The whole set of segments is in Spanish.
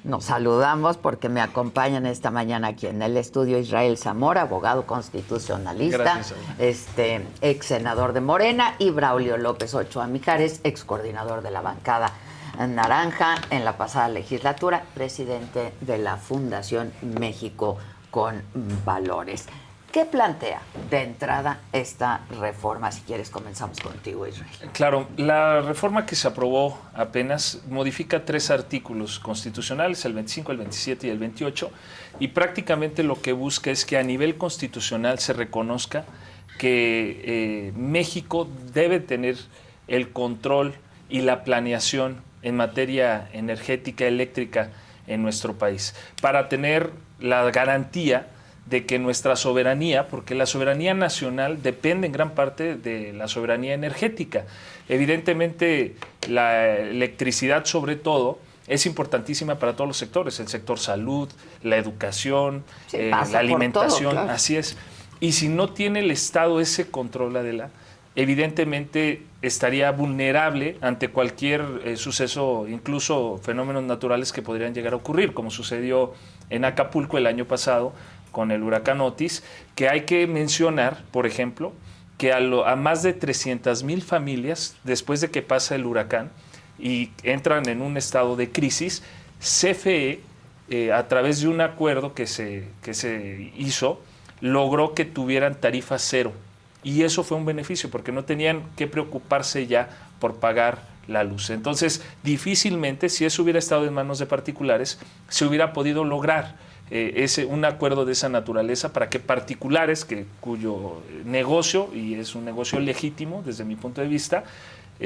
Nos saludamos porque me acompañan esta mañana aquí en el estudio Israel Zamora, abogado constitucionalista, ex senador de Morena, y Braulio López Ochoa Mijares, ex coordinador de la bancada naranja en la pasada legislatura, presidente de la Fundación México con Valores. ¿Qué plantea de entrada esta reforma? Si quieres, comenzamos contigo, Israel. Claro, la reforma que se aprobó apenas modifica 3 artículos constitucionales, el 25, el 27 y el 28, y prácticamente lo que busca es que a nivel constitucional se reconozca que México debe tener el control y la planeación en materia energética, eléctrica en nuestro país, para tener la garantía de que nuestra soberanía, porque la soberanía nacional depende en gran parte de la soberanía energética. Evidentemente, la electricidad, sobre todo, es importantísima para todos los sectores, el sector salud, la educación, la alimentación, todo, claro. Así es. Y si no tiene el Estado ese control, Adela, evidentemente estaría vulnerable ante cualquier suceso, incluso fenómenos naturales que podrían llegar a ocurrir, como sucedió en Acapulco el año pasado, con el huracán Otis, que hay que mencionar, por ejemplo, que a más de 300,000 familias, después de que pasa el huracán y entran en un estado de crisis, CFE, a través de un acuerdo que se hizo, logró que tuvieran tarifa cero. Y eso fue un beneficio, porque no tenían que preocuparse ya por pagar la luz. Entonces, difícilmente, si eso hubiera estado en manos de particulares, se hubiera podido lograr un acuerdo de esa naturaleza para que particulares, cuyo negocio, y es un negocio legítimo desde mi punto de vista,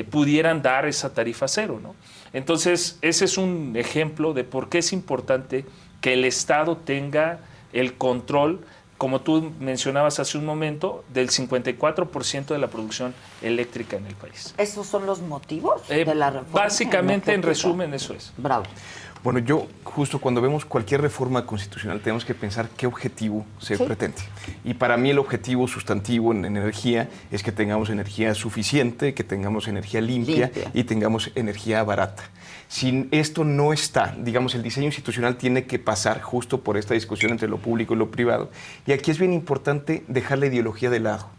pudieran dar esa tarifa cero, ¿no? Entonces, ese es un ejemplo de por qué es importante que el Estado tenga el control, como tú mencionabas hace un momento, del 54% de la producción eléctrica en el país. ¿Esos son los motivos de la reforma? Básicamente, en resumen, eso es. Bravo. Bueno, yo justo cuando vemos cualquier reforma constitucional tenemos que pensar qué objetivo se pretende. Y para mí el objetivo sustantivo en energía es que tengamos energía suficiente, que tengamos energía limpia y tengamos energía barata. Si esto no está, digamos, el diseño institucional tiene que pasar justo por esta discusión entre lo público y lo privado. Y aquí es bien importante dejar la ideología de lado.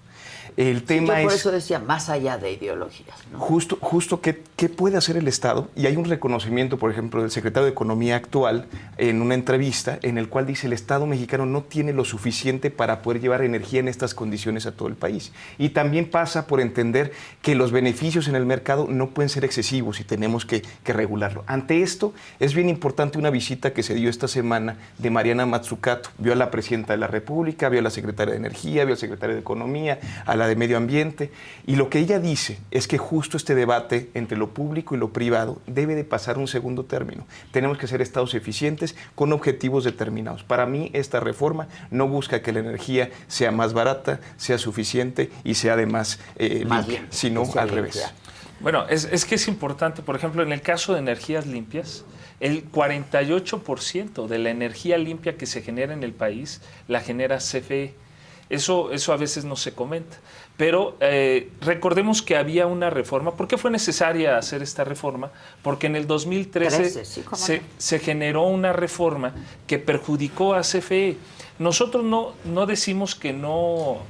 El tema yo por eso decía, más allá de ideologías, ¿no? Justo ¿qué puede hacer el Estado? Y hay un reconocimiento, por ejemplo, del secretario de Economía actual en una entrevista en el cual dice el Estado mexicano no tiene lo suficiente para poder llevar energía en estas condiciones a todo el país. Y también pasa por entender que los beneficios en el mercado no pueden ser excesivos y tenemos que regularlo. Ante esto, es bien importante una visita que se dio esta semana de Mariana Mazzucato. Vio a la Presidenta de la República, vio a la Secretaria de Energía, vio al Secretario de Economía, a la de Medio Ambiente, y lo que ella dice es que justo este debate entre lo público y lo privado debe de pasar un segundo término. Tenemos que ser estados eficientes con objetivos determinados. Para mí, esta reforma no busca que la energía sea más barata, sea suficiente y sea además limpia, sino al revés. Bueno, es que es importante, por ejemplo, en el caso de energías limpias, el 48% de la energía limpia que se genera en el país la genera CFE. Eso a veces no se comenta. Pero recordemos que había una reforma. ¿Por qué fue necesaria hacer esta reforma? Porque en el 2013 se generó una reforma que perjudicó a CFE. Nosotros no decimos que no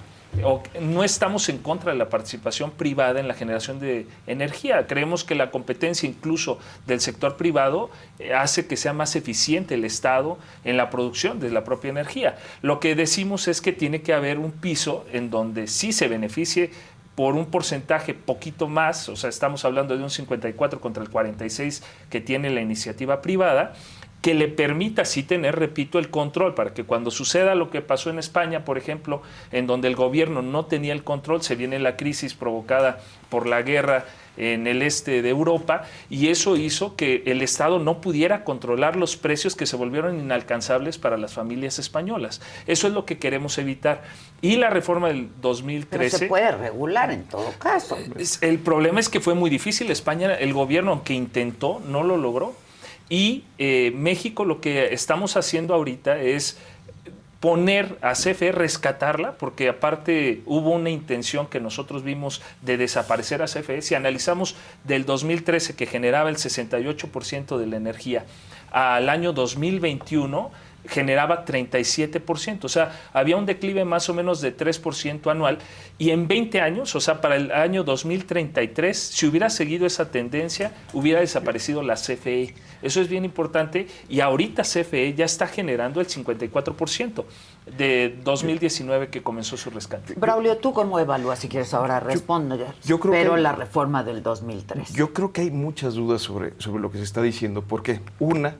estamos en contra de la participación privada en la generación de energía. Creemos que la competencia incluso del sector privado hace que sea más eficiente el Estado en la producción de la propia energía. Lo que decimos es que tiene que haber un piso en donde sí se beneficie por un porcentaje poquito más, o sea, estamos hablando de un 54 contra el 46 que tiene la iniciativa privada, que le permita sí tener, repito, el control, para que cuando suceda lo que pasó en España, por ejemplo, en donde el gobierno no tenía el control, se viene la crisis provocada por la guerra en el este de Europa, y eso hizo que el Estado no pudiera controlar los precios que se volvieron inalcanzables para las familias españolas. Eso es lo que queremos evitar. Y la reforma del 2013... Pero se puede regular en todo caso. El problema es que fue muy difícil. España, el gobierno, aunque intentó, no lo logró. Y México, lo que estamos haciendo ahorita es poner a CFE, rescatarla, porque aparte hubo una intención que nosotros vimos de desaparecer a CFE. Si analizamos del 2013, que generaba el 68% de la energía, al año 2021 generaba 37%, o sea, había un declive más o menos de 3% anual, y en 20 años, o sea, para el año 2033, si hubiera seguido esa tendencia, hubiera desaparecido la CFE. Eso es bien importante, y ahorita CFE ya está generando el 54% de 2019 que comenzó su rescate. Braulio, ¿tú cómo evalúas? Si quieres ahora responder, yo creo pero que la reforma del 2003. Yo creo que hay muchas dudas sobre lo que se está diciendo, porque una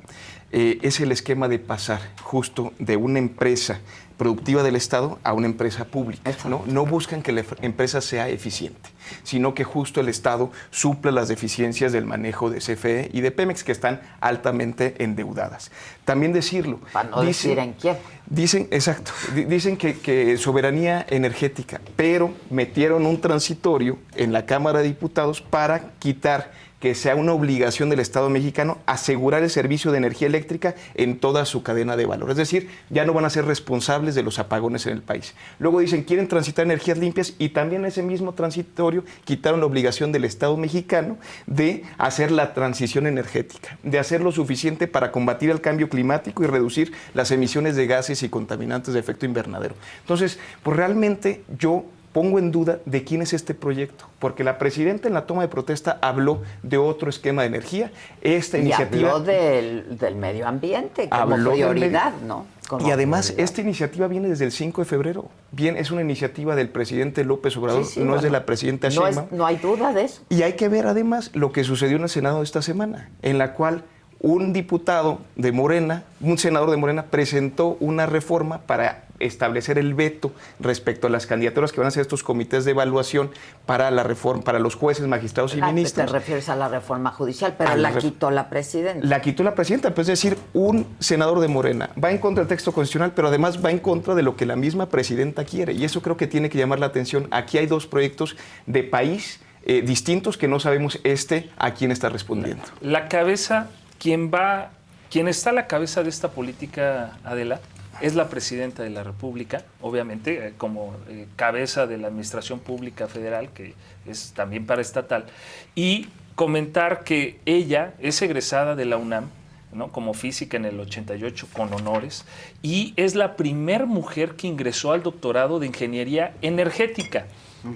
es el esquema de pasar justo de una empresa productiva del Estado a una empresa pública, ¿no? No buscan que la empresa sea eficiente, sino que justo el Estado supla las deficiencias del manejo de CFE y de Pemex, que están altamente endeudadas. También decirlo. Para no decir en quién. Dicen, exacto, dicen que soberanía energética, pero metieron un transitorio en la Cámara de Diputados para quitar que sea una obligación del Estado mexicano asegurar el servicio de energía eléctrica en toda su cadena de valor. Es decir, ya no van a ser responsables de los apagones en el país. Luego dicen, quieren transitar energías limpias, y también ese mismo transitorio quitaron la obligación del Estado mexicano de hacer la transición energética, de hacer lo suficiente para combatir el cambio climático y reducir las emisiones de gases y contaminantes de efecto invernadero. Entonces, pues realmente yo pongo en duda de quién es este proyecto, porque la presidenta en la toma de protesta habló de otro esquema de energía. Esta iniciativa habló del medio ambiente como prioridad, ¿no? Y además, esta iniciativa viene desde el 5 de febrero. Bien, es una iniciativa del presidente López Obrador, no es de la presidenta Sheinbaum. No hay duda de eso. Y hay que ver además lo que sucedió en el Senado esta semana, en la cual un diputado de Morena, un senador de Morena, presentó una reforma para establecer el veto respecto a las candidaturas que van a hacer estos comités de evaluación para la reforma, para los jueces, magistrados y ministros. Te refieres a la reforma judicial, pero la quitó la presidenta. La quitó la presidenta, pues es decir, un senador de Morena va en contra del texto constitucional, pero además va en contra de lo que la misma presidenta quiere, y eso creo que tiene que llamar la atención. Aquí hay dos proyectos de país distintos que no sabemos a quién está respondiendo. La cabeza, quien está a la cabeza de esta política, Adela, es la presidenta de la República, obviamente, como cabeza de la Administración Pública Federal, que es también paraestatal, y comentar que ella es egresada de la UNAM, ¿no?, como física en el 88 con honores, y es la primer mujer que ingresó al doctorado de Ingeniería Energética.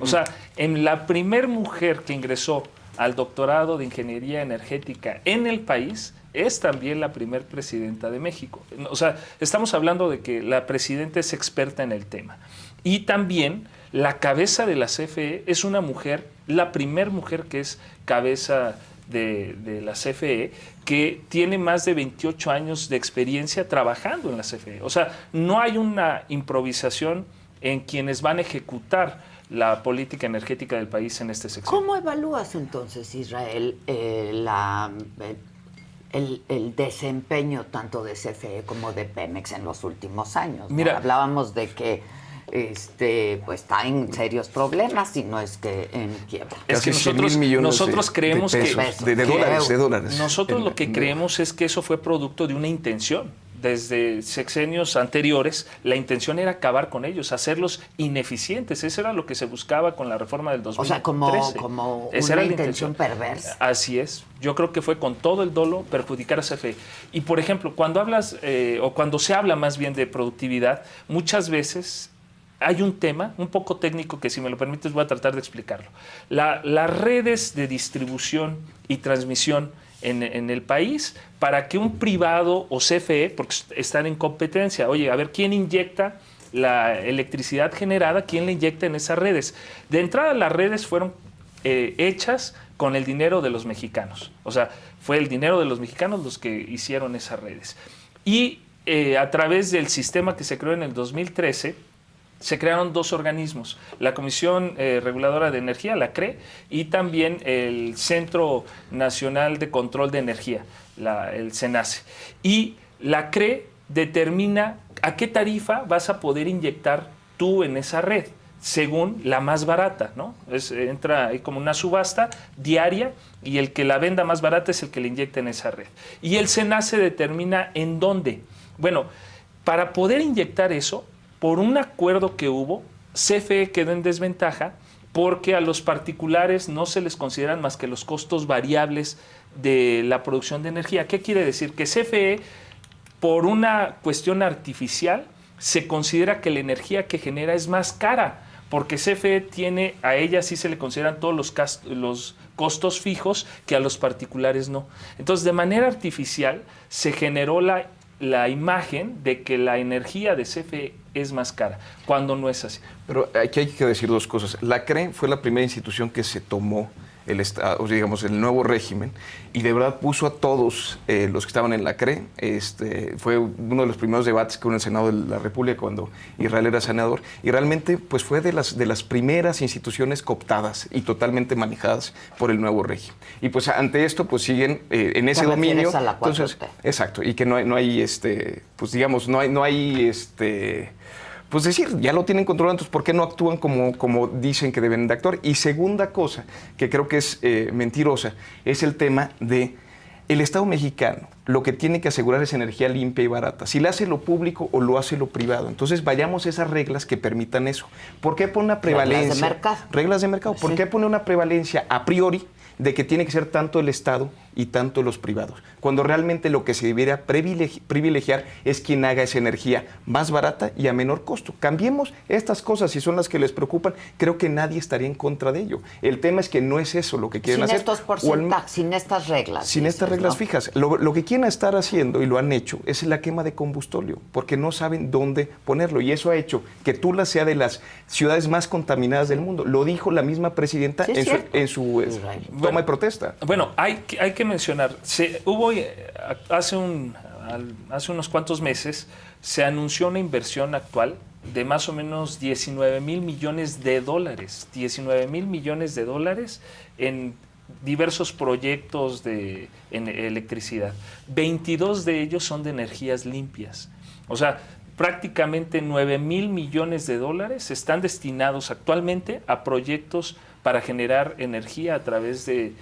O sea, en la primer mujer que ingresó al doctorado de Ingeniería Energética en el país es también la primer presidenta de México. O sea, estamos hablando de que la presidenta es experta en el tema. Y también la cabeza de la CFE es una mujer, la primer mujer que es cabeza de la CFE, que tiene más de 28 años de experiencia trabajando en la CFE. O sea, no hay una improvisación en quienes van a ejecutar la política energética del país en este sector. ¿Cómo evalúas entonces, Israel, el desempeño tanto de CFE como de Pemex en los últimos años? Mira, hablábamos de que pues está en serios problemas, y no es que en quiebra. Es que nosotros creemos de pesos, que de dólares. Nosotros lo que creemos es que eso fue producto de una intención. Desde sexenios anteriores, la intención era acabar con ellos, hacerlos ineficientes. Eso era lo que se buscaba con la reforma del 2013. O sea, como una intención perversa. Así es. Yo creo que fue con todo el dolo perjudicar a CFE. Y, por ejemplo, cuando hablas, o cuando se habla más bien de productividad, muchas veces hay un tema un poco técnico que, si me lo permites, voy a tratar de explicarlo. Las redes de distribución y transmisión en el país, para que un privado o CFE, porque están en competencia, oye, a ver, ¿quién inyecta la electricidad generada? ¿Quién la inyecta en esas redes? De entrada, las redes fueron hechas con el dinero de los mexicanos. O sea, fue el dinero de los mexicanos los que hicieron esas redes. Y a través del sistema que se creó en el 2013, se crearon dos organismos, la Comisión Reguladora de Energía, la CRE, y también el Centro Nacional de Control de Energía, el CENACE. Y la CRE determina a qué tarifa vas a poder inyectar tú en esa red, según la más barata, ¿no? Entra ahí como una subasta diaria, y el que la venda más barata es el que le inyecta en esa red. Y el CENACE determina en dónde. Bueno, Para poder inyectar eso, por un acuerdo que hubo, CFE quedó en desventaja porque a los particulares no se les consideran más que los costos variables de la producción de energía. ¿Qué quiere decir? Que CFE, por una cuestión artificial, se considera que la energía que genera es más cara, porque CFE tiene, a ella sí se le consideran todos los costos fijos que a los particulares no. Entonces, de manera artificial, se generó la imagen de que la energía de CFE es más cara, cuando no es así. Pero aquí hay que decir dos cosas. La CRE fue la primera institución que se tomó el Estado, digamos, el nuevo régimen, y de verdad puso a todos los que estaban en la CRE. Fue uno de los primeros debates que hubo en el Senado de la República cuando Israel era senador, y realmente pues fue de las primeras instituciones cooptadas y totalmente manejadas por el nuevo régimen. Y pues ante esto pues siguen en ese dominio. A la 4T. Entonces, exacto, y que no hay pues digamos, no hay pues decir, ya lo tienen controlado, entonces ¿por qué no actúan como dicen que deben de actuar? Y segunda cosa, que creo que es mentirosa, es el tema de el Estado mexicano. Lo que tiene que asegurar es energía limpia y barata. Si la hace lo público o lo hace lo privado. Entonces vayamos a esas reglas que permitan eso. ¿Por qué pone una prevalencia? Reglas de mercado. Reglas de mercado. ¿Por qué pone una prevalencia a priori de que tiene que ser tanto el Estado y tanto los privados? Cuando realmente lo que se debería privilegiar es quien haga esa energía más barata y a menor costo. Cambiemos estas cosas si son las que les preocupan. Creo que nadie estaría en contra de ello. El tema es que no es eso lo que quieren hacer. Sin estos porcentajes, sin estas reglas. Sin estas reglas fijas. Lo que quieren estar haciendo, y lo han hecho, es la quema de combustóleo, porque no saben dónde ponerlo. Y eso ha hecho que Tula sea de las ciudades más contaminadas del mundo. Lo dijo la misma presidenta en su toma de protesta. Bueno, hay que mencionar, hace unos cuantos meses se anunció una inversión actual de más o menos 19 mil millones de dólares. 19 mil millones de dólares en diversos proyectos en electricidad. 22 de ellos son de energías limpias. O sea, prácticamente 9 mil millones de dólares están destinados actualmente a proyectos para generar energía a través de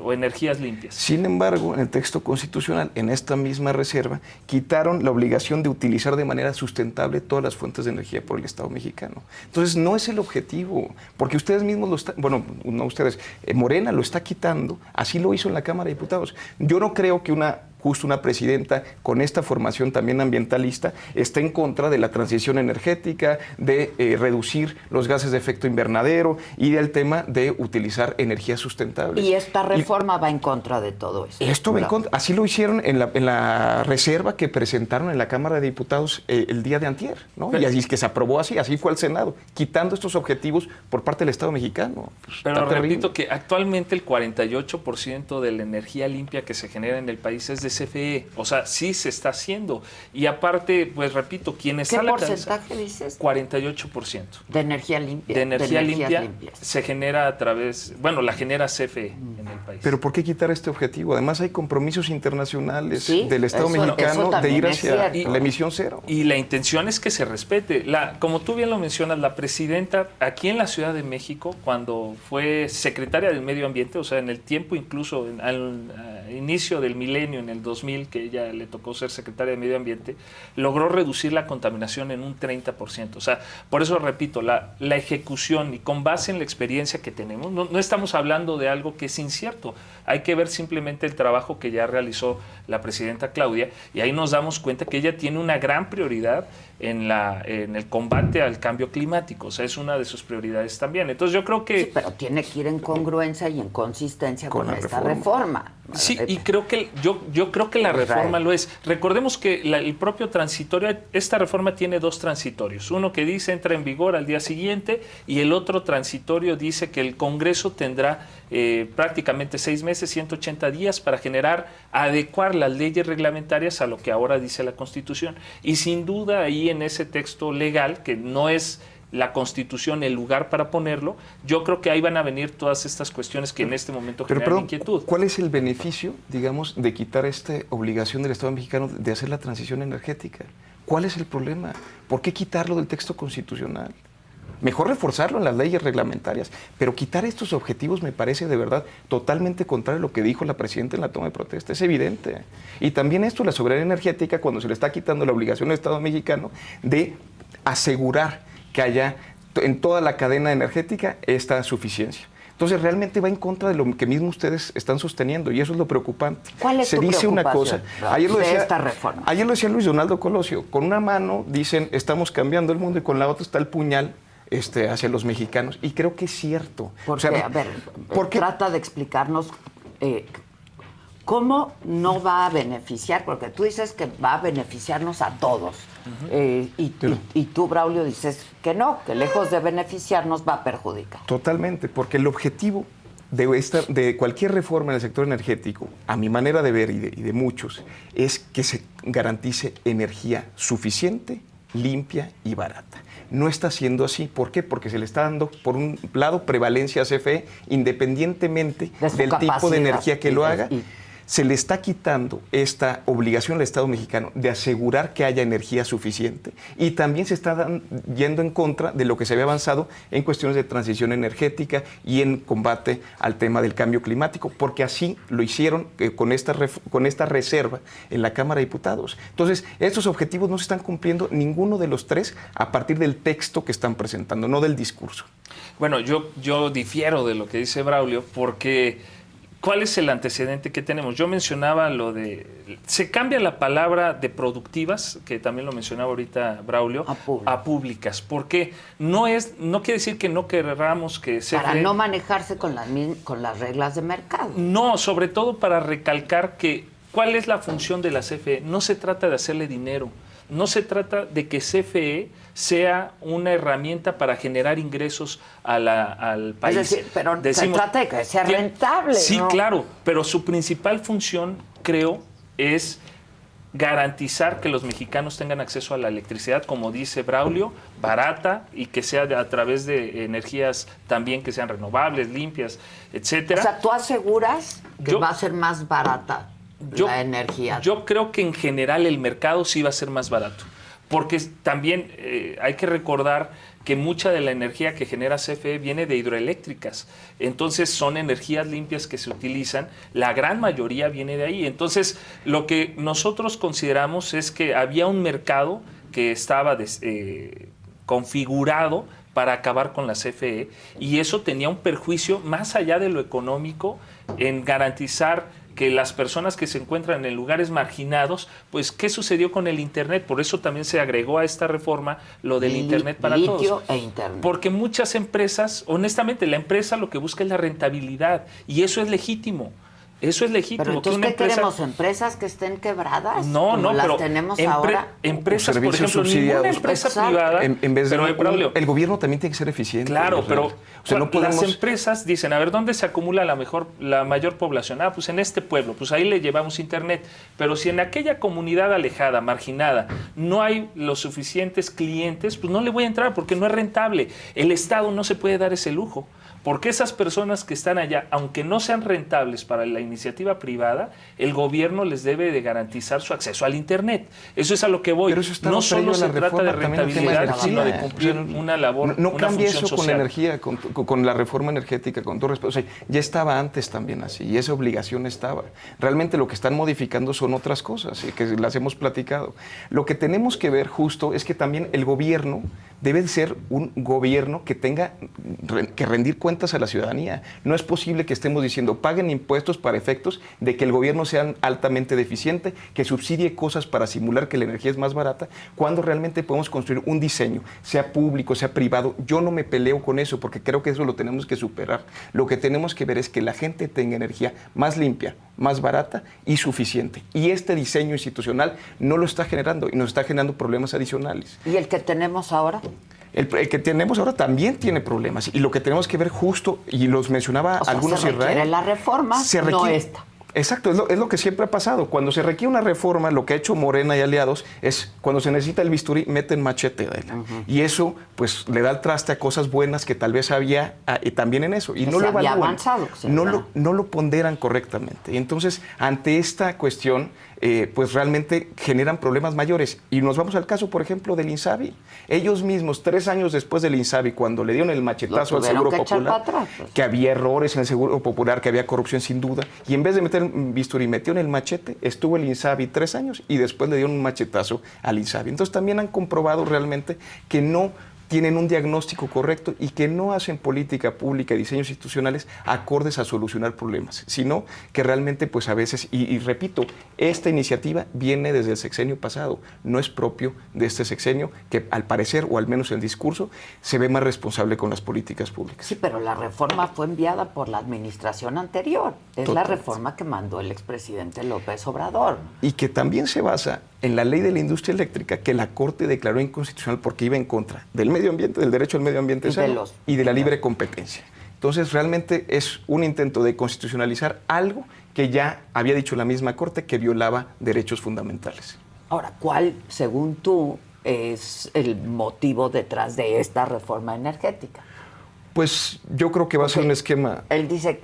o energías limpias. Sin embargo, en el texto constitucional, en esta misma reserva, quitaron la obligación de utilizar de manera sustentable todas las fuentes de energía por el Estado mexicano. Entonces, no es el objetivo, porque ustedes mismos lo están, bueno, no ustedes, Morena lo está quitando, así lo hizo en la Cámara de Diputados. Yo no creo que justo una presidenta con esta formación también ambientalista esté en contra de la transición energética, de reducir los gases de efecto invernadero y del tema de utilizar energías sustentables. Y esta reforma va en contra de todo eso. Esto va en contra. Así lo hicieron en la reserva que presentaron en la Cámara de Diputados el día de antier, ¿no? Pero, y así es que se aprobó así fue al Senado, quitando estos objetivos por parte del Estado mexicano. Pues, pero repito que actualmente el 48% de la energía limpia que se genera en el país es de CFE, o sea, sí se está haciendo. Y aparte, pues repito, quienes ¿qué porcentaje dices? 48%. De energía limpia. De energía limpia se genera a través, bueno, la genera CFE en el país. Pero ¿por qué quitar este objetivo? Además hay compromisos internacionales ¿sí? del Estado mexicano de ir hacia la emisión cero. Y la intención es que se respete. Como tú bien lo mencionas, la presidenta aquí en la Ciudad de México, cuando fue secretaria del Medio Ambiente, o sea, en el tiempo incluso al inicio del milenio, en el 2000, que ella le tocó ser secretaria de Medio Ambiente, logró reducir la contaminación en un 30%. O sea, por eso repito, la ejecución y con base en la experiencia que tenemos, no estamos hablando de algo que es incierto. Hay que ver simplemente el trabajo que ya realizó la presidenta Claudia y ahí nos damos cuenta que ella tiene una gran prioridad en el combate al cambio climático. O sea, es una de sus prioridades también. Entonces yo creo que... Sí, pero tiene que ir en congruencia y en consistencia con esta reforma. Sí, y creo que yo creo que la reforma lo es. Recordemos que el propio transitorio, esta reforma tiene dos transitorios. Uno que dice entra en vigor al día siguiente y el otro transitorio dice que el Congreso tendrá prácticamente 6 meses, 180 días para adecuar las leyes reglamentarias a lo que ahora dice la Constitución. Y sin duda ahí en ese texto legal, que no es la Constitución el lugar para ponerlo, yo creo que ahí van a venir todas estas cuestiones que en este momento generan inquietud. ¿Cuál es el beneficio, digamos, de quitar esta obligación del Estado mexicano de hacer la transición energética? ¿Cuál es el problema? ¿Por qué quitarlo del texto constitucional? Mejor reforzarlo en las leyes reglamentarias, pero quitar estos objetivos me parece de verdad totalmente contrario a lo que dijo la presidenta en la toma de protesta, es evidente. Y también esto, la soberanía energética, cuando se le está quitando la obligación al Estado mexicano de asegurar que haya en toda la cadena energética esta suficiencia. Entonces realmente va en contra de lo que mismo ustedes están sosteniendo y eso es lo preocupante. ¿Cuál es Se tu dice una cosa, de esta reforma? Ayer lo decía Luis Donaldo Colosio, con una mano dicen estamos cambiando el mundo y con la otra está el puñal hacia los mexicanos y creo que es cierto. Porque, a ver, trata de explicarnos cómo no va a beneficiar, porque tú dices que va a beneficiarnos a todos. Y tú, Braulio, dices que no, que lejos de beneficiarnos va a perjudicar. Totalmente, porque el objetivo de cualquier reforma en el sector energético, a mi manera de ver y de muchos, es que se garantice energía suficiente, limpia y barata. No está siendo así. ¿Por qué? Porque se le está dando, por un lado, prevalencia a CFE, independientemente del tipo de energía que lo haga. Se le está quitando esta obligación al Estado mexicano de asegurar que haya energía suficiente y también se está yendo en contra de lo que se había avanzado en cuestiones de transición energética y en combate al tema del cambio climático, porque así lo hicieron con esta reserva en la Cámara de Diputados. Entonces, estos objetivos no se están cumpliendo ninguno de los tres a partir del texto que están presentando, no del discurso. Bueno, yo difiero de lo que dice Braulio porque... ¿Cuál es el antecedente que tenemos? Yo mencionaba lo de... Se cambia la palabra de productivas, que también lo mencionaba ahorita Braulio, a públicas. Porque no quiere decir que no querramos que CFE... Para no manejarse con las reglas de mercado. No, sobre todo para recalcar que ¿cuál es la función de la CFE? No se trata de hacerle dinero. No se trata de que CFE sea una herramienta para generar ingresos al país. Es decir, pero se trata de que sea rentable. Sí, ¿no? Claro, pero su principal función, creo, es garantizar que los mexicanos tengan acceso a la electricidad, como dice Braulio, barata y que sea a través de energías también que sean renovables, limpias, etcétera. O sea, ¿tú aseguras que va a ser más barata la energía? Yo creo que en general el mercado sí va a ser más barato. Porque también hay que recordar que mucha de la energía que genera CFE viene de hidroeléctricas. Entonces son energías limpias que se utilizan, la gran mayoría viene de ahí. Entonces lo que nosotros consideramos es que había un mercado que estaba configurado para acabar con la CFE y eso tenía un perjuicio más allá de lo económico en garantizar que las personas que se encuentran en lugares marginados, pues, ¿qué sucedió con el Internet? Por eso también se agregó a esta reforma lo del Internet para todos. Litio e Internet. Porque muchas empresas, honestamente, la empresa lo que busca es la rentabilidad y eso es legítimo. Eso es legítimo. Pero entonces, ¿qué queremos? ¿Empresas que estén quebradas? No, las pero tenemos ahora. Empresas, por ejemplo, ninguna empresa privada. En vez de el gobierno también tiene que ser eficiente. Claro, pero no podemos... las empresas dicen, a ver, ¿dónde se acumula la mayor población? Ah, pues en este pueblo, pues ahí le llevamos internet. Pero si en aquella comunidad alejada, marginada, no hay los suficientes clientes, pues no le voy a entrar porque no es rentable. El Estado no se puede dar ese lujo. Porque esas personas que están allá, aunque no sean rentables para la iniciativa privada, el gobierno les debe de garantizar su acceso al Internet. Eso es a lo que voy. Pero eso no solo se trata de rentabilidad, sino de cumplir una labor, no una cambia función eso social. Con energía, con la reforma energética, con todo respeto. O sea, ya estaba antes también así, y esa obligación estaba. Realmente lo que están modificando son otras cosas, que las hemos platicado. Lo que tenemos que ver justo es que también el gobierno debe ser un gobierno que tenga que rendir cuentas a la ciudadanía. No es posible que estemos diciendo paguen impuestos para efectos de que el gobierno sea altamente deficiente, que subsidie cosas para simular que la energía es más barata, cuando realmente podemos construir un diseño, sea público, sea privado. Yo no me peleo con eso porque creo que eso lo tenemos que superar. Lo que tenemos que ver es que la gente tenga energía más limpia, más barata y suficiente. Y este diseño institucional no lo está generando y nos está generando problemas adicionales. ¿Y el que tenemos ahora? El que tenemos ahora también tiene problemas y lo que tenemos que ver justo, y los mencionaba algunos se requiere la reforma, no esta. Exacto, es lo que siempre ha pasado. Cuando se requiere una reforma, lo que ha hecho Morena y aliados es, cuando se necesita el bisturí, meten machete. Y eso, pues, le da el traste a cosas buenas que tal vez había también en eso. Y no lo evalúan, no lo ponderan correctamente. Y entonces, ante esta cuestión, pues realmente generan problemas mayores. Y nos vamos al caso, por ejemplo, del INSABI. Ellos mismos, 3 años después del INSABI, cuando le dieron el machetazo al Seguro Popular, atrás, pues, que había errores en el Seguro Popular, que había corrupción sin duda, y en vez de meter un bisturí, metieron el machete, estuvo el INSABI 3 años y después le dieron un machetazo al INSABI. Entonces también han comprobado realmente que no tienen un diagnóstico correcto y que no hacen política pública y diseños institucionales acordes a solucionar problemas, sino que realmente, pues a veces, y repito, esta iniciativa viene desde el sexenio pasado, no es propio de este sexenio, que al parecer, o al menos en el discurso, se ve más responsable con las políticas públicas. Sí, pero la reforma fue enviada por la administración anterior. Es la reforma que mandó el expresidente López Obrador. Y que también se basa en la ley de la industria eléctrica, que la Corte declaró inconstitucional porque iba en contra del medio ambiente, del derecho al medio ambiente sano y de la libre competencia. Entonces, realmente es un intento de constitucionalizar algo que ya había dicho la misma Corte que violaba derechos fundamentales. Ahora, ¿cuál, según tú, es el motivo detrás de esta reforma energética? Pues yo creo que va a ser un esquema...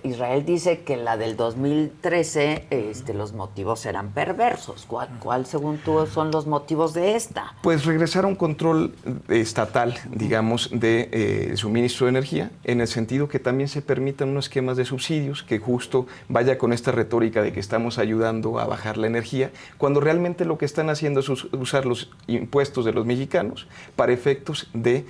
Israel dice que la del 2013 los motivos eran perversos. ¿Cuál, según tú, son los motivos de esta? Pues regresar a un control estatal, digamos, de suministro de energía, en el sentido que también se permitan unos esquemas de subsidios que justo vaya con esta retórica de que estamos ayudando a bajar la energía, cuando realmente lo que están haciendo es usar los impuestos de los mexicanos para efectos de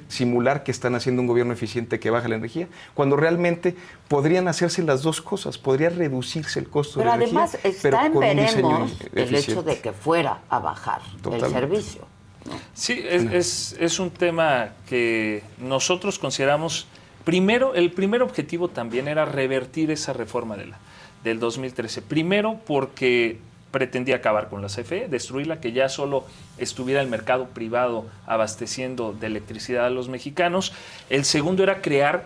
simular que están haciendo un gobierno eficiente que baja la energía, cuando realmente podrían hacerse las dos cosas, podría reducirse el costo de la energía, pero con un diseño eficiente. El hecho de que fuera a bajar el servicio, ¿no? Sí, es un tema que nosotros consideramos, el primer objetivo también era revertir esa reforma del 2013. Primero porque pretendía acabar con la CFE, destruirla, que ya solo estuviera el mercado privado abasteciendo de electricidad a los mexicanos. El segundo era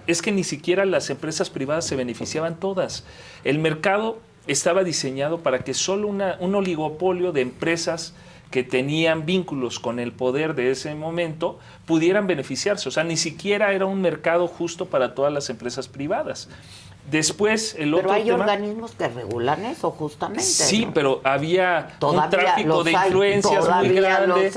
es que ni siquiera las empresas privadas se beneficiaban todas. El mercado estaba diseñado para que solo un oligopolio de empresas que tenían vínculos con el poder de ese momento pudieran beneficiarse. O sea, ni siquiera era un mercado justo para todas las empresas privadas. Después, pero hay organismos que regulan eso, justamente. Sí, ¿no? Pero había un tráfico de influencias muy grande.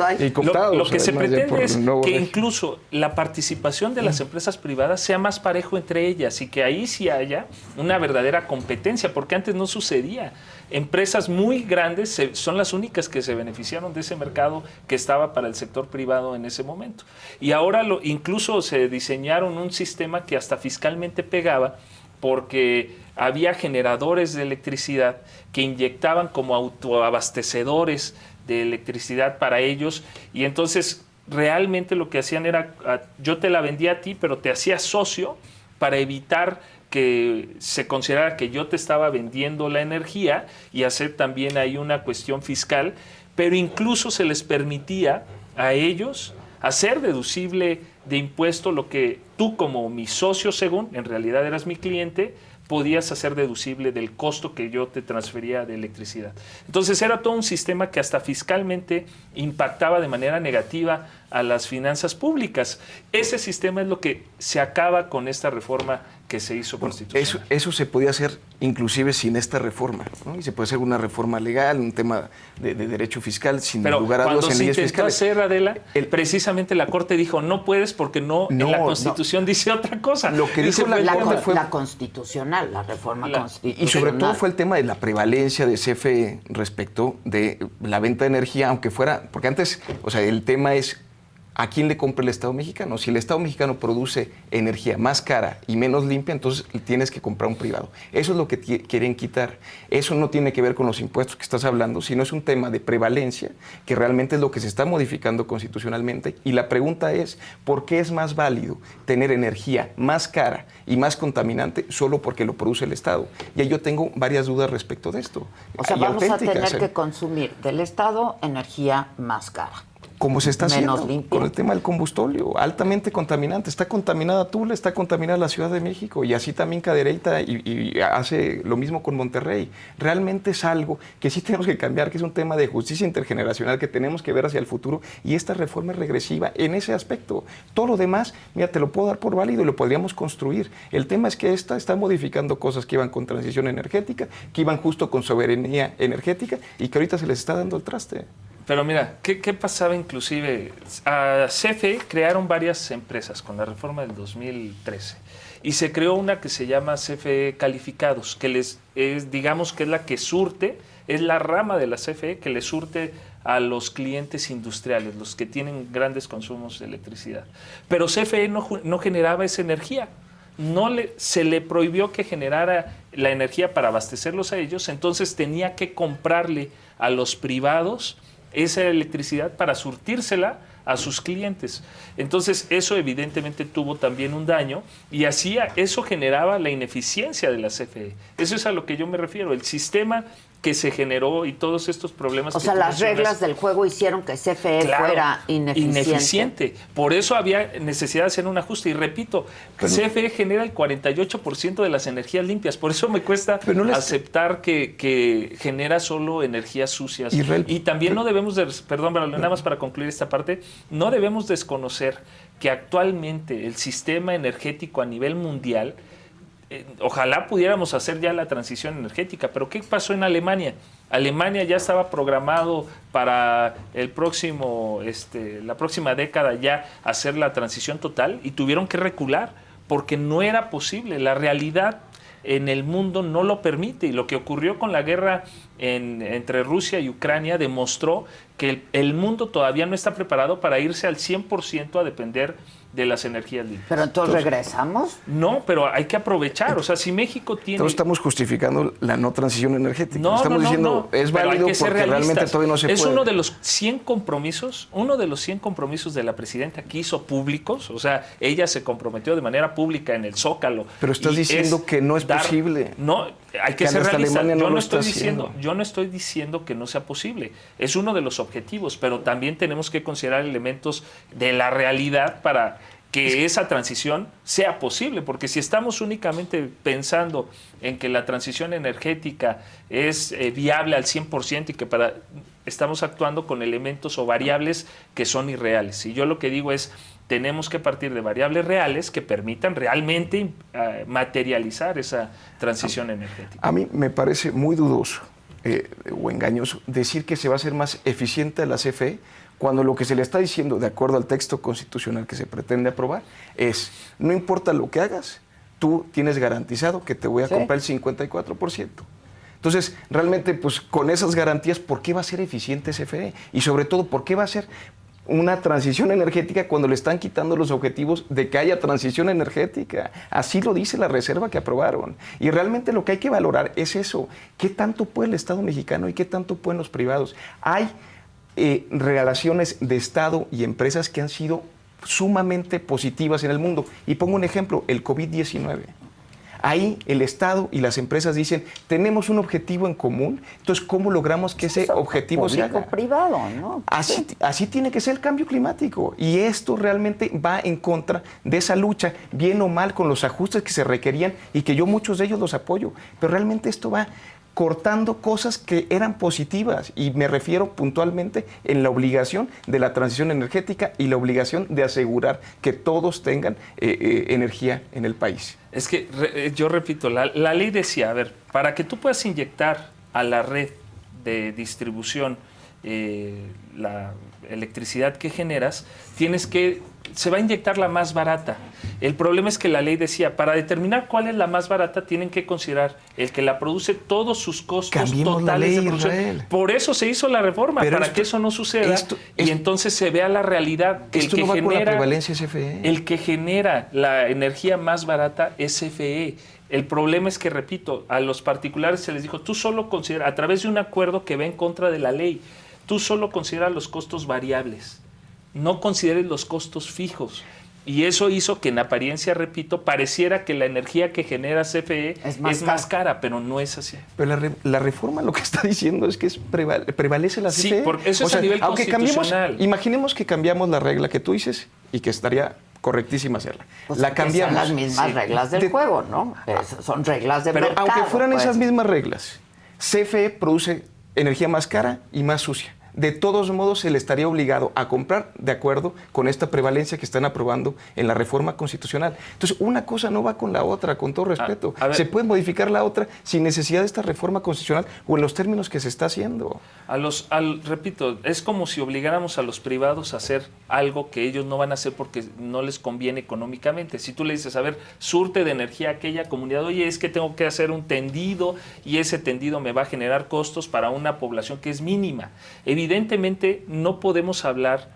Lo que se pretende es que incluso la participación de las empresas privadas sea más parejo entre ellas y que ahí sí haya una verdadera competencia, porque antes no sucedía. Empresas muy grandes son las únicas que se beneficiaron de ese mercado que estaba para el sector privado en ese momento. Y ahora incluso se diseñaron un sistema que hasta fiscalmente pegaba, porque había generadores de electricidad que inyectaban como autoabastecedores de electricidad para ellos, y entonces realmente lo que hacían era, yo te la vendía a ti, pero te hacía socio para evitar que se considerara que yo te estaba vendiendo la energía y hacer también ahí una cuestión fiscal, pero incluso se les permitía a ellos hacer deducible de impuesto lo que tú, como mi socio, según en realidad eras mi cliente, podías hacer deducible del costo que yo te transfería de electricidad. Entonces era todo un sistema que hasta fiscalmente impactaba de manera negativa a las finanzas públicas. Ese sistema es lo que se acaba con esta reforma que se hizo constitucional. Eso se podía hacer inclusive sin esta reforma, ¿no? Y se puede hacer una reforma legal, un tema de derecho fiscal, sin lugar a dudas en leyes fiscales. Pero cuando se intentó hacer, Adela, precisamente la Corte dijo, no puedes porque en la Constitución dice otra cosa. Lo que dijo la Corte fue... La constitucional, la reforma constitucional. Y sobre todo fue el tema de la prevalencia de CFE respecto de la venta de energía, aunque fuera... Porque antes, el tema es... ¿A quién le compra el Estado mexicano? Si el Estado mexicano produce energía más cara y menos limpia, entonces tienes que comprar un privado. Eso es lo que quieren quitar. Eso no tiene que ver con los impuestos que estás hablando, sino es un tema de prevalencia, que realmente es lo que se está modificando constitucionalmente. Y la pregunta es, ¿por qué es más válido tener energía más cara y más contaminante solo porque lo produce el Estado? Y ahí yo tengo varias dudas respecto de esto. O sea, vamos a tener que consumir del Estado energía más cara. como se está menos haciendo limpia. con el tema del combustóleo, altamente contaminante. Está contaminada Tula, está contaminada la Ciudad de México y así también Cadereyta y hace lo mismo con Monterrey. Realmente es algo que sí tenemos que cambiar, que es un tema de justicia intergeneracional que tenemos que ver hacia el futuro y esta reforma es regresiva en ese aspecto. Todo lo demás, mira, te lo puedo dar por válido y lo podríamos construir. El tema es que esta está modificando cosas que iban con transición energética, que iban justo con soberanía energética y que ahorita se les está dando el traste. Pero mira, ¿qué pasaba inclusive? A CFE crearon varias empresas con la reforma del 2013 y se creó una que se llama CFE Calificados, que digamos que es la que surte, es la rama de la CFE que le surte a los clientes industriales, los que tienen grandes consumos de electricidad. Pero CFE no generaba esa energía. Se le prohibió que generara la energía para abastecerlos a ellos, entonces tenía que comprarle a los privados esa electricidad para surtírsela a sus clientes. Entonces eso evidentemente tuvo también un daño y eso generaba la ineficiencia de la CFE. Eso es a lo que yo me refiero, el sistema que se generó y todos estos problemas. O sea, las reglas del juego hicieron que CFE fuera ineficiente. Por eso había necesidad de hacer un ajuste. Y repito, CFE genera el 48% de las energías limpias. Por eso me cuesta aceptar que genera solo energías sucias. Y también no debemos perdón, nada más para concluir esta parte, no debemos desconocer que actualmente el sistema energético a nivel mundial, ojalá pudiéramos hacer ya la transición energética, pero ¿qué pasó en Alemania? Alemania ya estaba programado para la próxima década ya hacer la transición total y tuvieron que recular porque no era posible. La realidad en el mundo no lo permite y lo que ocurrió con la guerra entre Rusia y Ucrania demostró que el mundo todavía no está preparado para irse al 100% a depender de las energías limpias. ¿Pero entonces regresamos? No, pero hay que aprovechar. O sea, si México tiene... No estamos justificando la no transición energética. Estamos diciendo, es válido porque realmente todavía no se puede. Es uno de los 100 compromisos, de la presidenta que hizo públicos. O sea, ella se comprometió de manera pública en el Zócalo. Pero estás diciendo que no es posible. No, hay que ser realista. Yo no estoy diciendo que no sea posible. Es uno de los objetivos, pero también tenemos que considerar elementos de la realidad para que esa transición sea posible, porque si estamos únicamente pensando en que la transición energética es viable al 100% y que estamos actuando con elementos o variables que son irreales. Y yo lo que digo es, tenemos que partir de variables reales que permitan realmente materializar esa transición energética. A mí me parece muy dudoso o engañoso decir que se va a hacer más eficiente la CFE cuando lo que se le está diciendo, de acuerdo al texto constitucional que se pretende aprobar, es, no importa lo que hagas, tú tienes garantizado que te voy a comprar el 54%. Entonces, realmente, pues con esas garantías, ¿por qué va a ser eficiente CFE? Y sobre todo, ¿por qué va a ser una transición energética cuando le están quitando los objetivos de que haya transición energética? Así lo dice la reserva que aprobaron. Y realmente lo que hay que valorar es eso. ¿Qué tanto puede el Estado mexicano y qué tanto pueden los privados? Hay relaciones de Estado y empresas que han sido sumamente positivas en el mundo. Y pongo un ejemplo, el COVID-19. Ahí el Estado y las empresas dicen, tenemos un objetivo en común, entonces ¿cómo logramos que ese objetivo se haga? Privado, ¿no? Así tiene que ser el cambio climático. Y esto realmente va en contra de esa lucha, bien o mal, con los ajustes que se requerían y que yo muchos de ellos los apoyo. Pero realmente esto va cortando cosas que eran positivas y me refiero puntualmente en la obligación de la transición energética y la obligación de asegurar que todos tengan energía en el país. Es que yo repito, la ley decía, a ver, para que tú puedas inyectar a la red de distribución la electricidad que generas, se va a inyectar la más barata. El problema es que la ley decía, para determinar cuál es la más barata, tienen que considerar el que la produce todos sus costos Cambiemos totales la ley, de producción. Israel. Por eso se hizo la reforma, para que eso no suceda y entonces se vea la realidad. Que esto el que no va genera, con la prevalencia CFE. El que genera la energía más barata es CFE. El problema es que, repito, a los particulares se les dijo, tú solo considera, a través de un acuerdo que va en contra de la ley, tú solo consideras los costos variables, no consideres los costos fijos. Y eso hizo que en apariencia, repito, pareciera que la energía que genera CFE es más cara, pero no es así. Pero la reforma lo que está diciendo es que prevalece la CFE. Sí, porque eso es a nivel constitucional. Imaginemos que cambiamos la regla que tú dices y que estaría correctísima hacerla. Pues la cambiamos. Son las mismas reglas del juego, ¿no? Son reglas de mercado. Pero aunque fueran pues. esas mismas reglas, CFE produce energía más cara y más sucia. De todos modos, se le estaría obligado a comprar de acuerdo con esta prevalencia que están aprobando en la reforma constitucional. Entonces, una cosa no va con la otra, con todo respeto. Se puede modificar la otra sin necesidad de esta reforma constitucional o en los términos que se está haciendo. Repito, es como si obligáramos a los privados a hacer algo que ellos no van a hacer porque no les conviene económicamente. Si tú le dices, a ver, surte de energía a aquella comunidad, oye, es que tengo que hacer un tendido y ese tendido me va a generar costos para una población que es mínima. Evidentemente no podemos hablar,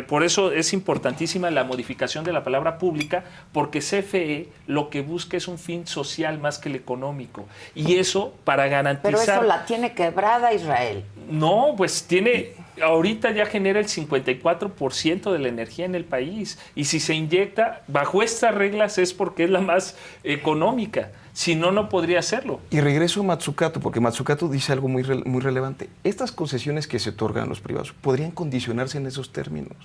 por eso es importantísima la modificación de la palabra pública, porque CFE lo que busca es un fin social más que el económico. Y eso para garantizar... Pero eso la tiene quebrada, Israel. No, pues ahorita ya genera el 54% de la energía en el país. Y si se inyecta bajo estas reglas es porque es la más económica. Si no, no podría hacerlo. Y regreso a Mazzucato, porque Mazzucato dice algo muy relevante. Estas concesiones que se otorgan a los privados podrían condicionarse en esos términos.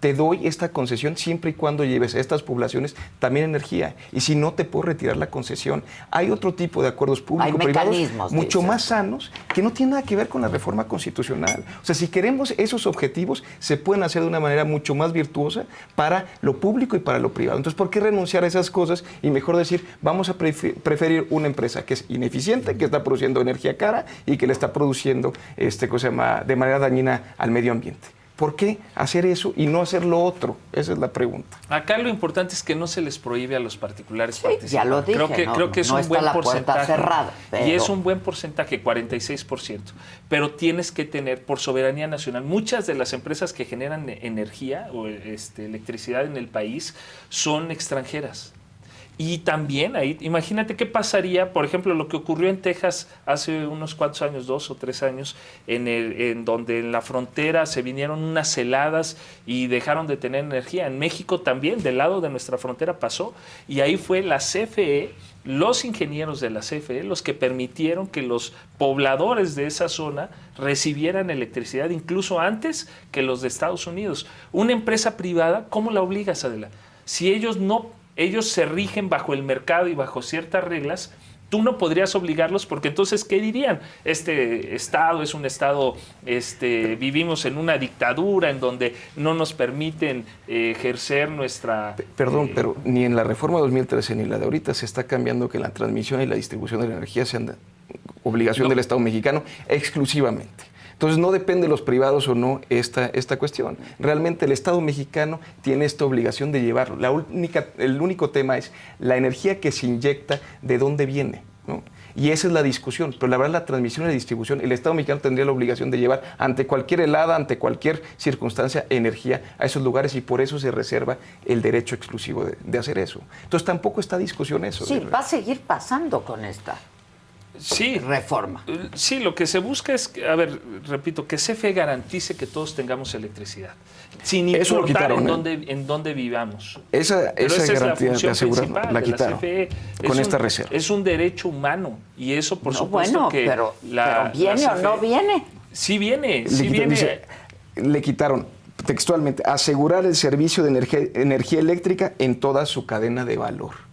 Te doy esta concesión siempre y cuando lleves a estas poblaciones también energía. Y si no, te puedo retirar la concesión. Hay otro tipo de acuerdos público-privados mucho más sanos que no tienen nada que ver con la reforma constitucional. O sea, si queremos esos objetivos, se pueden hacer de una manera mucho más virtuosa para lo público y para lo privado. Entonces, ¿por qué renunciar a esas cosas y mejor decir, vamos a preferir una empresa que es ineficiente, que está produciendo energía cara y que le está produciendo de manera dañina al medio ambiente? ¿Por qué hacer eso y no hacer lo otro? Esa es la pregunta. Acá lo importante es que no se les prohíbe a los particulares participar. Ya lo dije, creo que es un buen porcentaje. Cerrada, pero... Y es un buen porcentaje, 46%. Pero tienes que tener, por soberanía nacional, muchas de las empresas que generan energía o electricidad en el país son extranjeras. Y también ahí, imagínate qué pasaría, por ejemplo, lo que ocurrió en Texas hace unos cuantos años, 2 o 3 años, en donde en la frontera se vinieron unas heladas y dejaron de tener energía. En México también, del lado de nuestra frontera pasó, y ahí fue la CFE, los ingenieros de la CFE, los que permitieron que los pobladores de esa zona recibieran electricidad incluso antes que los de Estados Unidos. Una empresa privada, ¿cómo la obligas, Adela? Si ellos se rigen bajo el mercado y bajo ciertas reglas, tú no podrías obligarlos porque entonces, ¿qué dirían? Este Estado es un Estado, vivimos en una dictadura en donde no nos permiten ejercer nuestra... Perdón, pero ni en la reforma 2013 ni la de ahorita se está cambiando que la transmisión y la distribución de la energía sean de obligación del Estado mexicano exclusivamente. Entonces, no depende de los privados o no esta cuestión. Realmente el Estado mexicano tiene esta obligación de llevarlo. El único tema es la energía que se inyecta, ¿de dónde viene?, ¿no? Y esa es la discusión. Pero la verdad, la transmisión y la distribución, el Estado mexicano tendría la obligación de llevar ante cualquier helada, ante cualquier circunstancia, energía a esos lugares, y por eso se reserva el derecho exclusivo de hacer eso. Entonces, tampoco está discusión eso. Sí, va a seguir pasando con esta. Reforma. Sí, lo que se busca es, repito, que CFE garantice que todos tengamos electricidad, sin importar en dónde vivamos. Esa garantía de asegurar la quitaron CFE. Con esta reserva. Es un derecho humano y eso, por supuesto, bueno, que... pero ¿viene o no viene? Sí viene, Dice, le quitaron textualmente, asegurar el servicio de energía eléctrica en toda su cadena de valor.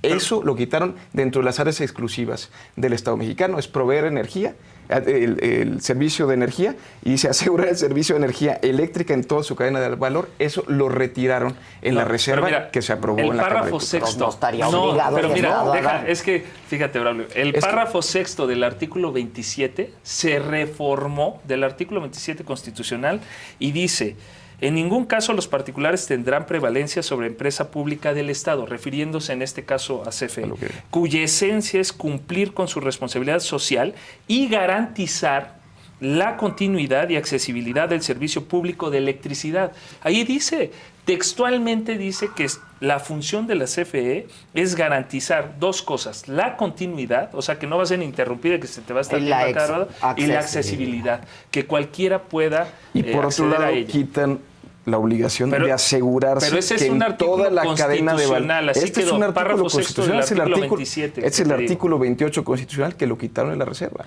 Eso lo quitaron dentro de las áreas exclusivas del Estado mexicano, es proveer energía, el servicio de energía, y se asegura el servicio de energía eléctrica en toda su cadena de valor. Eso lo retiraron en la reserva que se aprobó en la Cámara de Diputados. El párrafo sexto. No estaría obligado. Pero mira, es que, fíjate, Braulio, el párrafo sexto del artículo 27 se reformó del artículo 27 constitucional y dice: en ningún caso los particulares tendrán prevalencia sobre empresa pública del Estado, refiriéndose en este caso a CFE, cuya esencia es cumplir con su responsabilidad social y garantizar la continuidad y accesibilidad del servicio público de electricidad. Ahí dice, textualmente dice que la función de la CFE es garantizar dos cosas: la continuidad, o sea, que no va a ser interrumpida, que se te va a estar viendo a cada rato, y la accesibilidad, que cualquiera pueda y por otro lado, quitan la obligación de asegurarse que en toda la cadena de valor. Este es un artículo constitucional, es el artículo 28 constitucional que lo quitaron en la reserva.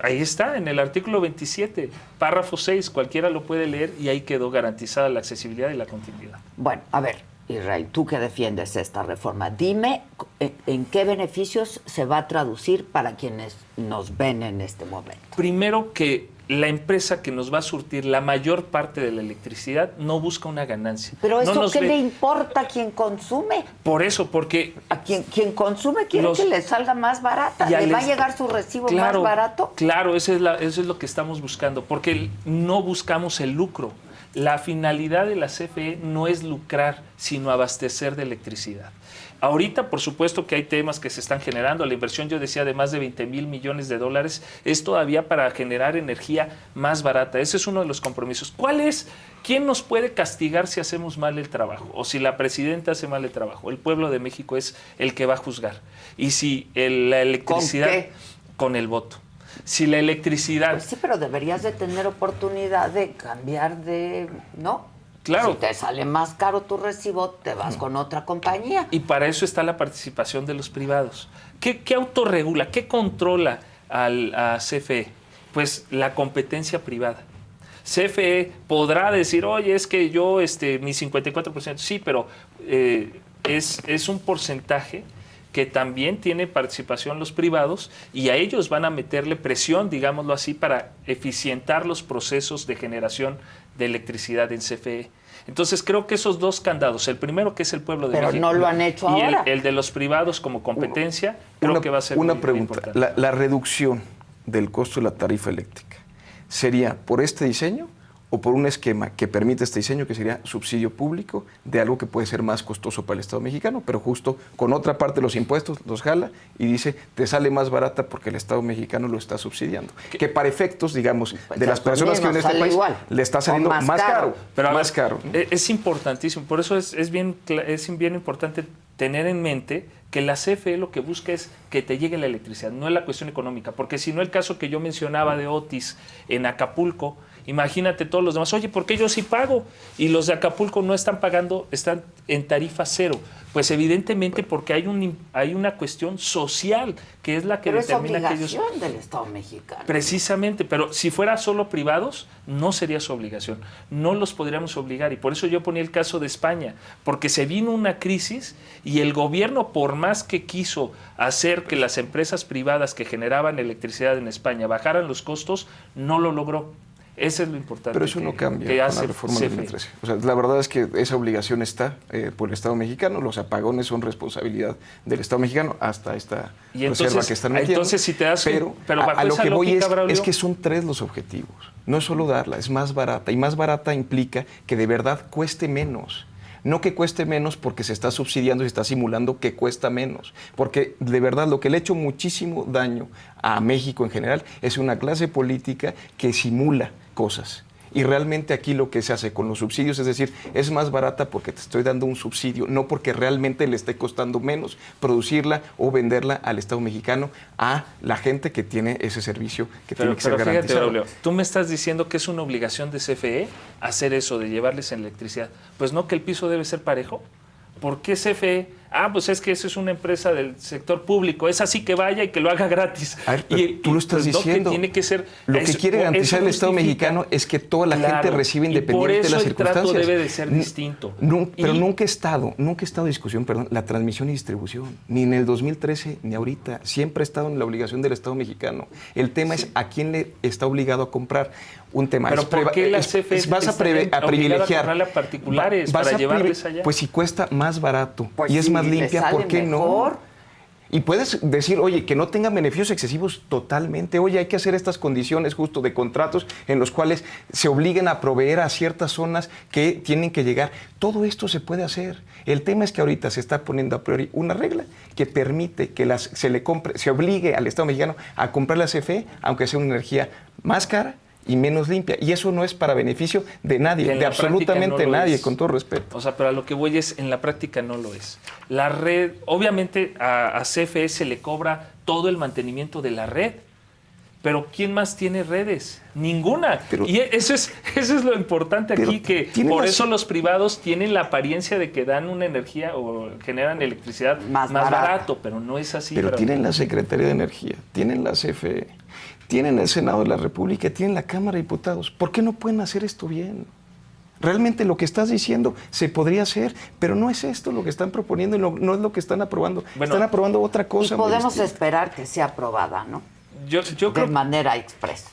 Ahí está, en el artículo 27, párrafo 6, cualquiera lo puede leer y ahí quedó garantizada la accesibilidad y la continuidad. Bueno, a ver, Israel, tú que defiendes esta reforma, dime en qué beneficios se va a traducir para quienes nos ven en este momento. Primero, que la empresa que nos va a surtir la mayor parte de la electricidad no busca una ganancia. Pero eso, ¿qué le importa a quien consume? Por eso, porque... A quien consume quiere que le salga más barata. ¿Le va a llegar su recibo más barato? Claro, eso es lo que estamos buscando, porque no buscamos el lucro. La finalidad de la CFE no es lucrar, sino abastecer de electricidad. Ahorita, por supuesto que hay temas que se están generando. La inversión, yo decía, de más de 20,000 millones de dólares es todavía para generar energía más barata. Ese es uno de los compromisos. ¿Cuál es? ¿Quién nos puede castigar si hacemos mal el trabajo? O si la presidenta hace mal el trabajo. El pueblo de México es el que va a juzgar. Y si la electricidad... ¿Con qué? Con el voto. Si la electricidad... Pues sí, pero deberías de tener oportunidad de cambiar de... ¿no? Claro. Si te sale más caro tu recibo, te vas con otra compañía. Y para eso está la participación de los privados. ¿Qué autorregula? ¿Qué controla a CFE? Pues la competencia privada. CFE podrá decir, oye, es que yo, mi 54%, sí, pero es un porcentaje que también tiene participación los privados y a ellos van a meterle presión, digámoslo así, para eficientar los procesos de generación de electricidad en CFE. Entonces creo que esos dos candados, el primero que es el pueblo de México, pero no lo han hecho y ahora. El de los privados como competencia, creo que va a ser una muy pregunta. importante. La reducción del costo de la tarifa eléctrica, ¿sería por este diseño o por un esquema que permite este diseño que sería subsidio público de algo que puede ser más costoso para el Estado mexicano, pero justo con otra parte de los impuestos los jala y dice, te sale más barata porque el Estado mexicano lo está subsidiando? Que para efectos, digamos, de las personas que viven en este país, le está saliendo más caro. Pero más caro. Es importantísimo, por eso es bien importante tener en mente que la CFE lo que busca es que te llegue la electricidad, no es la cuestión económica, porque si no el caso que yo mencionaba de Otis en Acapulco, imagínate todos los demás, oye, ¿por qué yo sí pago? Y los de Acapulco no están pagando, están en tarifa cero. Pues evidentemente porque hay una cuestión social que es la que determina que ellos... Pero es obligación del Estado mexicano. Precisamente, pero si fuera solo privados, no sería su obligación. No los podríamos obligar. Y por eso yo ponía el caso de España, porque se vino una crisis y el gobierno, por más que quiso hacer que las empresas privadas que generaban electricidad en España bajaran los costos, no lo logró. Eso es lo importante. Pero eso no cambia con la reforma del 2013. O sea, la verdad es que esa obligación está por el Estado mexicano. Los apagones son responsabilidad del Estado mexicano hasta esta reserva que están metiendo. Entonces, si te das pero a lo que voy es que son tres los objetivos. No es solo darla, es más barata. Y más barata implica que de verdad cueste menos. No que cueste menos porque se está subsidiando y se está simulando que cuesta menos. Porque de verdad lo que le ha hecho muchísimo daño a México en general es una clase política que simula cosas. Y realmente aquí lo que se hace con los subsidios es decir, es más barata porque te estoy dando un subsidio, no porque realmente le esté costando menos producirla o venderla al Estado mexicano a la gente que tiene ese servicio que tiene que ser garantizado. Fíjate, Braulio, tú me estás diciendo que es una obligación de CFE hacer eso, de llevarles en electricidad. Pues no, que el piso debe ser parejo. ¿Por qué CFE? Pues es que eso es una empresa del sector público. Es así que vaya y que lo haga gratis. A ver, tú lo estás diciendo. No, que tiene que ser, lo que quiere garantizar el Estado mexicano es que toda la gente reciba independientemente de las circunstancias. Por eso el trato debe de ser distinto. Pero nunca ha estado en discusión, la transmisión y distribución. Ni en el 2013 ni ahorita. Siempre ha estado en la obligación del Estado mexicano. El tema es a quién le está obligado a comprar. Un tema. Pero ¿por qué la CFE vas a privilegiar a particulares para llevarles allá? Pues si cuesta más barato pues y es sí, más limpia, ¿por qué mejor. no? Y puedes decir, oye, que no tenga beneficios excesivos totalmente. Oye, hay que hacer estas condiciones justo de contratos en los cuales se obliguen a proveer a ciertas zonas que tienen que llegar. Todo esto se puede hacer. El tema es que ahorita se está poniendo a priori una regla que permite que se obligue al Estado mexicano a comprar la CFE, aunque sea una energía más cara y menos limpia. Y eso no es para beneficio de nadie, de absolutamente nadie, con todo respeto. O sea, pero a lo que voy es, en la práctica no lo es. La red, obviamente a CFE se le cobra todo el mantenimiento de la red, Pero ¿quién más tiene redes? Ninguna. Pero, y eso es lo importante aquí, que por eso los privados tienen la apariencia de que dan una energía o generan electricidad más barato, pero no es así. Pero tienen la Secretaría de Energía, tienen la CFE, tienen el Senado de la República, tienen la Cámara de Diputados. ¿Por qué no pueden hacer esto bien? Realmente lo que estás diciendo se podría hacer, pero no es esto lo que están proponiendo y no es lo que están aprobando. Bueno, están aprobando otra cosa. Y podemos esperar que sea aprobada, ¿no? Yo de manera expresa.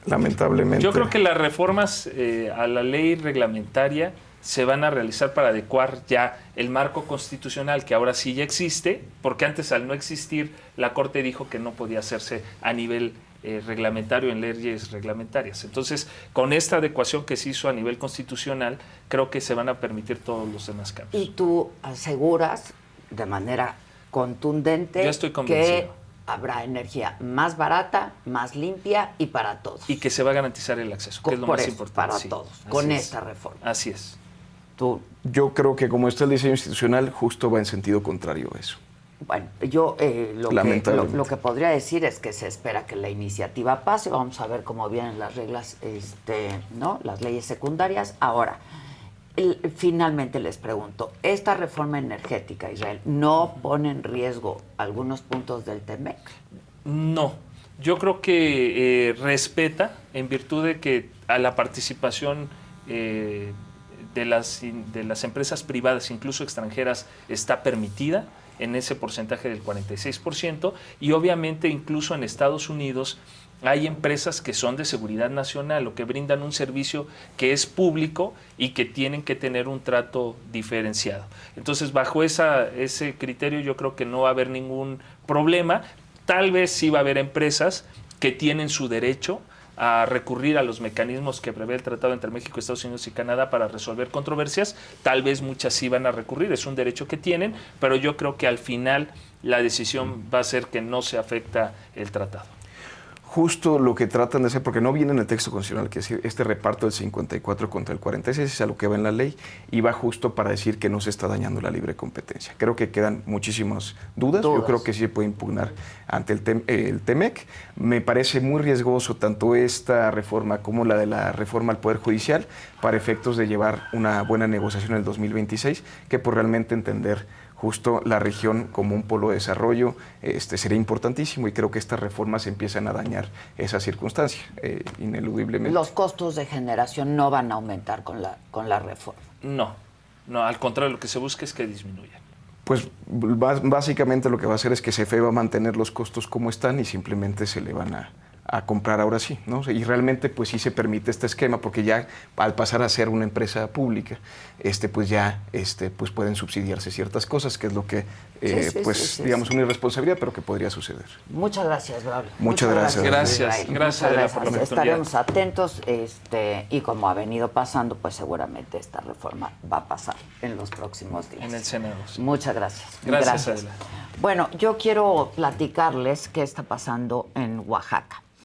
Lamentablemente. Yo creo que las reformas a la ley reglamentaria se van a realizar para adecuar ya el marco constitucional, que ahora sí ya existe, porque antes, al no existir, la Corte dijo que no podía hacerse a nivel reglamentario, en leyes reglamentarias. Entonces, con esta adecuación que se hizo a nivel constitucional, creo que se van a permitir todos los demás cambios. Y tú aseguras de manera contundente Yo estoy convencido que habrá energía más barata, más limpia y para todos. Y que se va a garantizar el acceso, que es lo más importante. Para todos, con esta reforma. Así es. Tú. Yo creo que como está el diseño institucional, justo va en sentido contrario a eso. Bueno, yo lo que podría decir es que se espera que la iniciativa pase. Vamos a ver cómo vienen las reglas, ¿no? Las leyes secundarias. Ahora, finalmente les pregunto, ¿esta reforma energética, Israel, no pone en riesgo algunos puntos del TEMEC? No, yo creo que respeta, en virtud de que a la participación de las empresas privadas, incluso extranjeras, está permitida en ese porcentaje del 46%, y obviamente incluso en Estados Unidos hay empresas que son de seguridad nacional o que brindan un servicio que es público y que tienen que tener un trato diferenciado. Entonces, bajo ese criterio, yo creo que no va a haber ningún problema. Tal vez sí va a haber empresas que tienen su derecho a recurrir a los mecanismos que prevé el Tratado entre México, Estados Unidos y Canadá para resolver controversias. Tal vez muchas sí van a recurrir, es un derecho que tienen, pero yo creo que al final la decisión va a ser que no se afecta el tratado. Justo lo que tratan de hacer, porque no viene en el texto constitucional, que es este reparto del 54 contra el 46, es algo que va en la ley y va justo para decir que no se está dañando la libre competencia. Creo que quedan muchísimas dudas. Yo creo que sí se puede impugnar ante el TEMEC. Me parece muy riesgoso tanto esta reforma como la de la reforma al Poder Judicial para efectos de llevar una buena negociación en el 2026, que por realmente entender justo la región como un polo de desarrollo sería importantísimo, y creo que estas reformas empiezan a dañar esa circunstancia, ineludiblemente. Los costos de generación no van a aumentar con la reforma. No, al contrario, lo que se busca es que disminuyan. Pues básicamente lo que va a hacer es que CFE va a mantener los costos como están y simplemente se le van a comprar ahora sí, ¿no? Y realmente pues sí se permite este esquema, porque ya al pasar a ser una empresa pública, pues ya pues pueden subsidiarse ciertas cosas, que es lo que digamos una irresponsabilidad, pero que podría suceder. Muchas gracias, Braulio. Muchas gracias. Gracias por la oportunidad. Estaremos atentos, y como ha venido pasando, pues seguramente esta reforma va a pasar en los próximos días. En el Senado. Sí. Muchas gracias. Gracias, Adela. Bueno, yo quiero platicarles qué está pasando en Oaxaca.